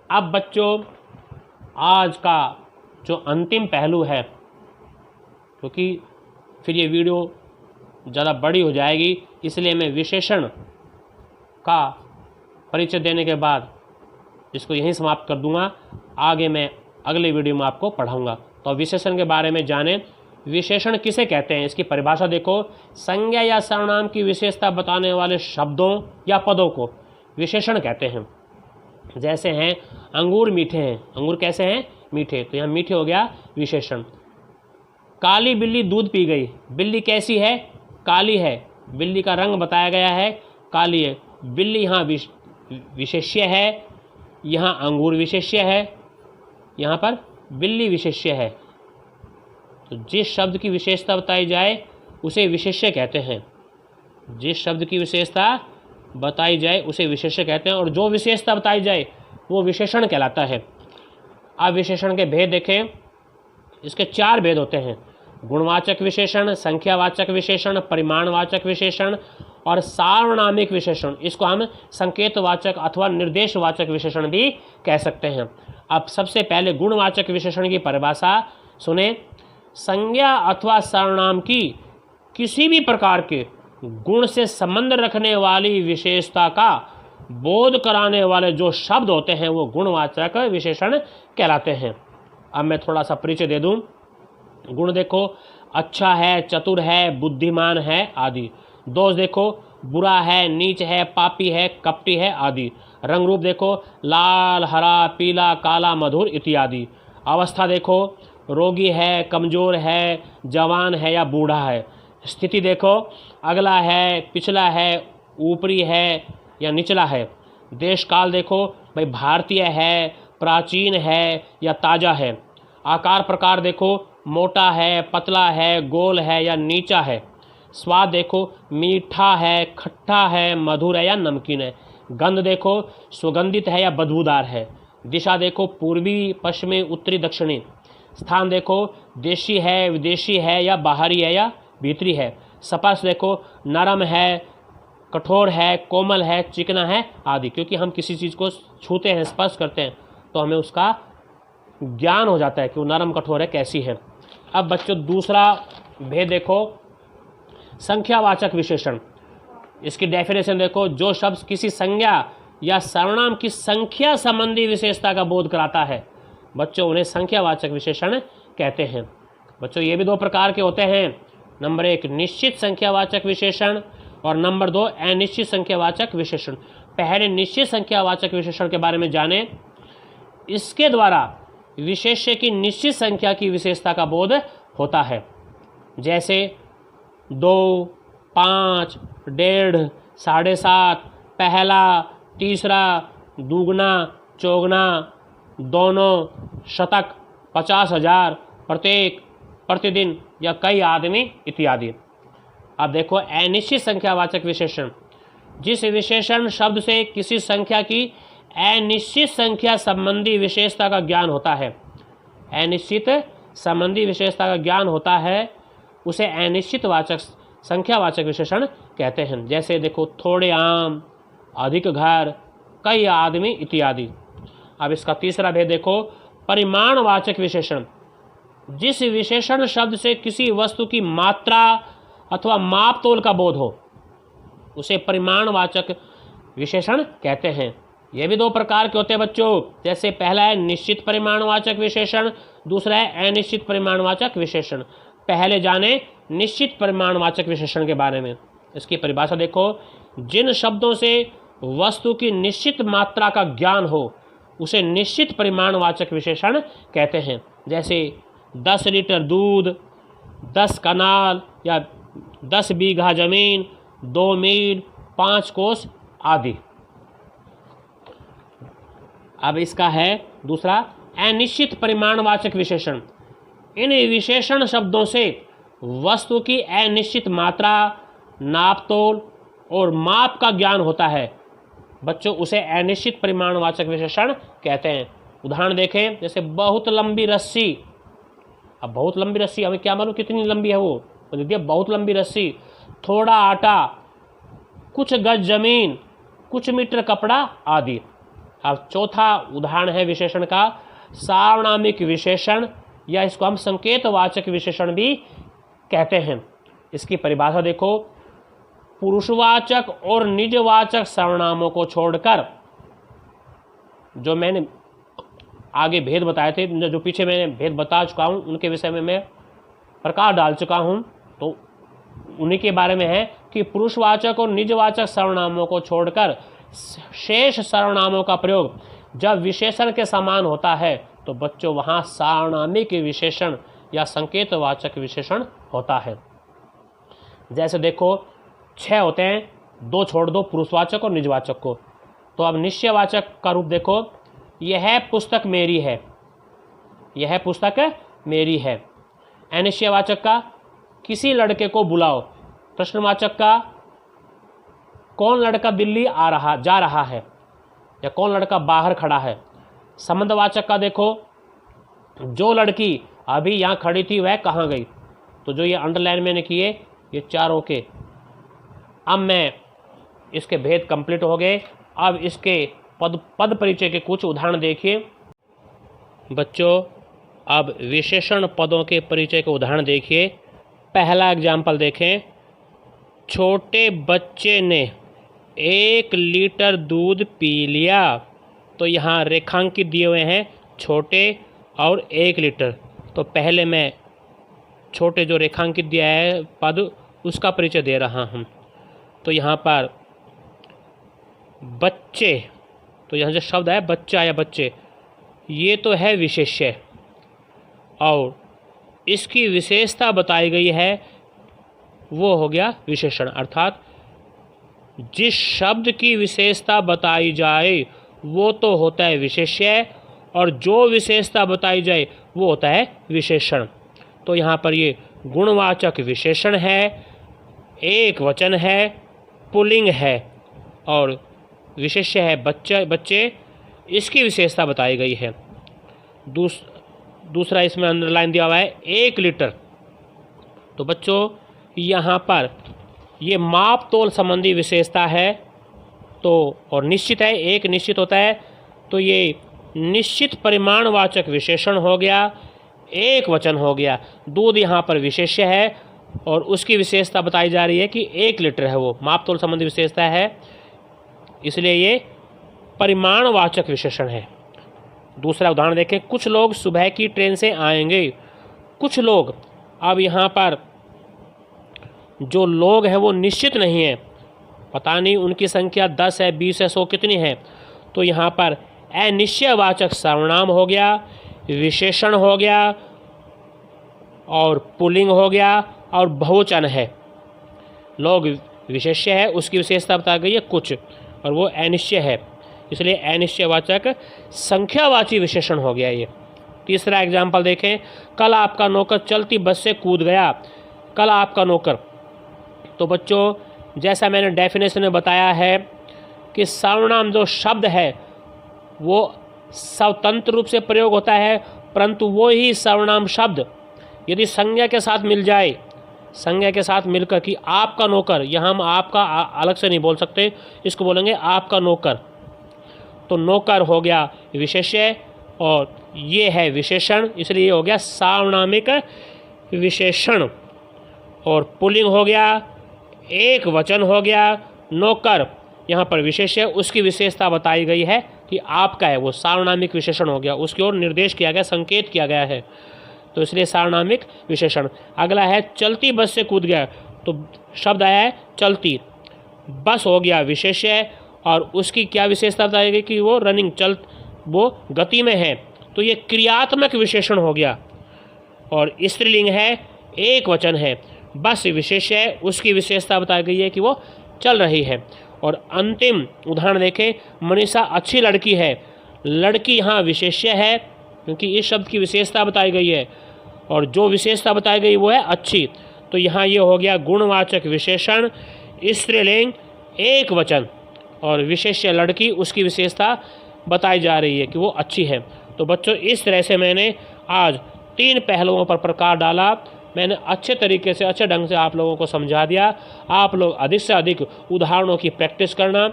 अब बच्चों आज का जो अंतिम पहलू है, क्योंकि फिर ये वीडियो ज़्यादा बड़ी हो जाएगी, इसलिए मैं विशेषण का परिचय देने के बाद इसको यहीं समाप्त कर दूंगा। आगे मैं अगले वीडियो में आपको पढ़ाऊंगा। तो विशेषण के बारे में जानें। विशेषण किसे कहते हैं, इसकी परिभाषा देखो। संज्ञा या सर्वनाम की विशेषता बताने वाले शब्दों या पदों को विशेषण कहते हैं। जैसे हैं अंगूर मीठे हैं, अंगूर कैसे हैं, मीठे, तो यहाँ मीठे हो गया विशेषण। काली बिल्ली दूध पी गई, बिल्ली कैसी है, काली है, बिल्ली का रंग बताया गया है, काली है। बिल्ली यहाँ विशेष्य है, यहाँ अंगूर विशेष्य है, यहाँ पर बिल्ली विशेष्य है। तो जिस शब्द की विशेषता बताई जाए उसे विशेष्य कहते हैं। जिस शब्द की विशेषता बताई जाए उसे विशेष्य कहते हैं, और जो विशेषता बताई जाए वो विशेषण कहलाता है। अब विशेषण के भेद देखें। इसके 4 भेद होते हैं: गुणवाचक विशेषण, संख्यावाचक विशेषण, परिमाणवाचक विशेषण और सार्वनामिक विशेषण। इसको हम संकेतवाचक अथवा निर्देशवाचक विशेषण भी कह सकते हैं। अब सबसे पहले गुणवाचक विशेषण की परिभाषा सुने। संज्ञा अथवा सर्वनाम की किसी भी प्रकार के गुण से संबंध रखने वाली विशेषता का बोध कराने वाले जो शब्द होते हैं वो गुणवाचक विशेषण कहलाते हैं। अब मैं थोड़ा सा परिचय दे दूं। गुण देखो, अच्छा है, चतुर है, बुद्धिमान है आदि। दोष देखो, बुरा है, नीच है, पापी है, कपटी है आदि। रंग रूप देखो, लाल, हरा, पीला, काला, मधुर इत्यादि। अवस्था देखो, रोगी है, कमज़ोर है, जवान है या बूढ़ा है। स्थिति देखो, अगला है, पिछला है, ऊपरी है या निचला है। देश काल देखो, भाई भारतीय है, प्राचीन है या ताज़ा है। आकार प्रकार देखो, मोटा है, पतला है, गोल है या नीचा है। स्वाद देखो, मीठा है, खट्टा है, मधुर है या नमकीन है। गंध देखो, सुगंधित है या बदबूदार है। दिशा देखो, पूर्वी, पश्चिमी, उत्तरी, दक्षिणी। स्थान देखो, देशी है, विदेशी है या बाहरी है या भीतरी है। स्पर्श देखो, नरम है, कठोर है, कोमल है, चिकना है आदि। क्योंकि हम किसी चीज़ को छूते हैं, स्पर्श करते हैं, तो हमें उसका ज्ञान हो जाता है कि वो नरम कठोर है, कैसी है। अब बच्चों दूसरा भेद देखो, संख्यावाचक विशेषण। इसकी डेफिनेशन देखो, जो शब्द किसी संज्ञा या सर्वनाम की संख्या संबंधी विशेषता का बोध कराता है बच्चों, उन्हें संख्यावाचक विशेषण कहते हैं। बच्चों ये भी 2 प्रकार के होते हैं। नंबर 1 निश्चित संख्यावाचक विशेषण और नंबर 2 अनिश्चित संख्यावाचक विशेषण। पहले निश्चित संख्यावाचक विशेषण के बारे में जानें। इसके द्वारा विशेष्य की निश्चित संख्या की विशेषता का बोध होता है। जैसे 2, 5, 1.5, 7.5, पहला, तीसरा, दुगना, चौगुना, दोनों, शतक, 50,000, प्रत्येक, प्रतिदिन या कई आदमी इत्यादि। अब देखो अनिश्चित संख्यावाचक विशेषण। जिस विशेषण शब्द से किसी संख्या की अनिश्चित संख्या संबंधी विशेषता का ज्ञान होता है, अनिश्चित संबंधी विशेषता का ज्ञान होता है, उसे अनिश्चित वाचक संख्यावाचक विशेषण कहते हैं। जैसे देखो थोड़े आम, अधिक घर, कई आदमी इत्यादि। अब इसका तीसरा भेद देखो, परिमाणवाचक विशेषण। जिस विशेषण शब्द से किसी वस्तु की मात्रा अथवा माप तोल का बोध हो उसे परिमाणवाचक विशेषण कहते हैं। ये भी 2 प्रकार के होते हैं बच्चों। जैसे पहला है निश्चित परिमाणवाचक विशेषण, दूसरा है अनिश्चित परिमाणवाचक विशेषण। पहले जाने निश्चित परिमाणवाचक विशेषण के बारे में। इसकी परिभाषा देखो, जिन शब्दों से वस्तु की निश्चित मात्रा का ज्ञान हो उसे निश्चित परिमाणवाचक विशेषण कहते हैं। जैसे 10 लीटर दूध, 10 कनाल या 10 बीघा जमीन, 2 मील, 5 कोस आदि। अब इसका है दूसरा अनिश्चित परिमाणवाचक विशेषण। इन विशेषण शब्दों से वस्तु की अनिश्चित मात्रा, नापतोल और माप का ज्ञान होता है बच्चों, उसे अनिश्चित परिमाणवाचक विशेषण कहते हैं। उदाहरण देखें, जैसे बहुत लंबी रस्सी। अब बहुत लंबी रस्सी हमें क्या मालूम कितनी लंबी है वो, तो देखिए बहुत लंबी रस्सी। थोड़ा आटा, कुछ गज जमीन, कुछ मीटर कपड़ा आदि। अब चौथा उदाहरण है विशेषण का सार्वनामिक विशेषण, या इसको हम संकेतवाचक विशेषण भी कहते हैं। इसकी परिभाषा देखो, पुरुषवाचक और निजवाचक सर्वनामों को छोड़कर, जो मैंने आगे भेद बताए थे, जो पीछे मैंने भेद बता चुका हूँ उनके विषय में मैं प्रकार डाल चुका हूँ, तो उन्हीं के बारे में है कि पुरुषवाचक और निजवाचक सर्वनामों को छोड़कर शेष सर्वनामों का प्रयोग जब विशेषण के समान होता है तो बच्चों वहाँ सार्वनामिक विशेषण या संकेतवाचक विशेषण होता है। जैसे देखो 6 होते हैं, 2 छोड़ दो पुरुषवाचक और निजवाचक को। तो अब निश्चयवाचक का रूप देखो, यह पुस्तक मेरी है, यह पुस्तक मेरी है। अनिश्चयवाचक का किसी लड़के को बुलाओ। प्रश्नवाचक का कौन लड़का दिल्ली जा रहा है, या कौन लड़का बाहर खड़ा है। संबंधवाचक का देखो, जो लड़की अभी यहाँ खड़ी थी वह कहाँ गई। तो जो ये अंडरलाइन मैंने किए ये चारों के। अब मैं इसके भेद कंप्लीट हो गए। अब इसके पद परिचय के कुछ उदाहरण देखिए बच्चों। अब विशेषण पदों के परिचय के उदाहरण देखिए। पहला एग्जाम्पल देखें, छोटे बच्चे ने 1 लीटर दूध पी लिया। तो यहाँ रेखांकित दिए हुए हैं छोटे और 1 लीटर। तो पहले मैं छोटे जो रेखांकित दिया है पद उसका परिचय दे रहा हूँ। तो यहाँ पर बच्चे, तो यहाँ जो शब्द है बच्चा या बच्चे, ये तो है विशेष्य और इसकी विशेषता बताई गई है, वो हो गया विशेषण। अर्थात जिस शब्द की विशेषता बताई जाए वो तो होता है विशेष्य और जो विशेषता बताई जाए वो होता है विशेषण। तो यहाँ पर ये गुणवाचक विशेषण है, एक वचन है, पुल्लिंग है और विशेष्य है बच्चे, इसकी विशेषता बताई गई है। दूसरा इसमें अंडरलाइन दिया हुआ है 1 लीटर। तो बच्चों यहाँ पर ये माप तोल संबंधी विशेषता है, तो और निश्चित है, एक निश्चित होता है, तो ये निश्चित परिमाणवाचक विशेषण हो गया, एक वचन हो गया। दूध यहाँ पर विशेष्य है और उसकी विशेषता बताई जा रही है कि 1 लीटर है, वो माप तोल संबंधी विशेषता है, इसलिए ये परिमाणवाचक विशेषण है। दूसरा उदाहरण देखें, कुछ लोग सुबह की ट्रेन से आएंगे। कुछ लोग, अब यहाँ पर जो लोग हैं वो निश्चित नहीं है, पता नहीं उनकी संख्या 10 है, 20 है, 100 कितनी है। तो यहाँ पर अनिश्चयवाचक सर्वनाम हो गया, विशेषण हो गया और पुल्लिंग हो गया और बहुवचन है। लोग विशेष्य है, उसकी विशेषता बता गई है कुछ, और वो अनिश्चय है, इसलिए अनिश्चयवाचक संख्यावाची विशेषण हो गया ये। तीसरा एग्जाम्पल देखें, कल आपका नौकर चलती बस से कूद गया। कल आपका नौकर, तो बच्चों जैसा मैंने डेफिनेशन में बताया है कि सर्वनाम जो शब्द है वो स्वतंत्र रूप से प्रयोग होता है, परंतु वो ही सर्वनाम शब्द यदि संज्ञा के साथ मिल जाए, संज्ञा के साथ मिलकर कि आपका नौकर, यहाँ हम आपका अलग से नहीं बोल सकते, इसको बोलेंगे आपका नौकर। तो नौकर हो गया विशेष्य और ये है विशेषण, इसलिए ये हो गया सार्वनामिक विशेषण। और पुल्लिंग हो गया, एक वचन हो गया, नौकर यहाँ पर विशेष्य, उसकी विशेषता बताई गई है कि आपका है, वो सार्वनामिक विशेषण हो गया, उसकी ओर निर्देश किया गया, संकेत किया गया है, तो इसलिए सार्वनामिक विशेषण। अगला है चलती बस से कूद गया। तो शब्द आया है चलती, बस हो गया विशेष्य और उसकी क्या विशेषता बताई गई कि वो रनिंग, वो गति में है, तो ये क्रियात्मक विशेषण हो गया। और स्त्रीलिंग है, एक वचन है, बस विशेष्य है, उसकी विशेषता बताई गई है कि वो चल रही है। और अंतिम उदाहरण देखें, मनीषा अच्छी लड़की है। लड़की यहाँ विशेष्य है क्योंकि इस शब्द की विशेषता बताई गई है और जो विशेषता बताई गई वो है अच्छी। तो यहाँ ये हो गया गुणवाचक विशेषण, स्त्रीलिंग, एक वचन और विशेष्य लड़की, उसकी विशेषता बताई जा रही है कि वो अच्छी है। तो बच्चों इस तरह से मैंने आज 3 पहलुओं पर प्रकाश डाला। मैंने अच्छे तरीके से, अच्छे ढंग से आप लोगों को समझा दिया। आप लोग अधिक से अधिक उदाहरणों की प्रैक्टिस करना।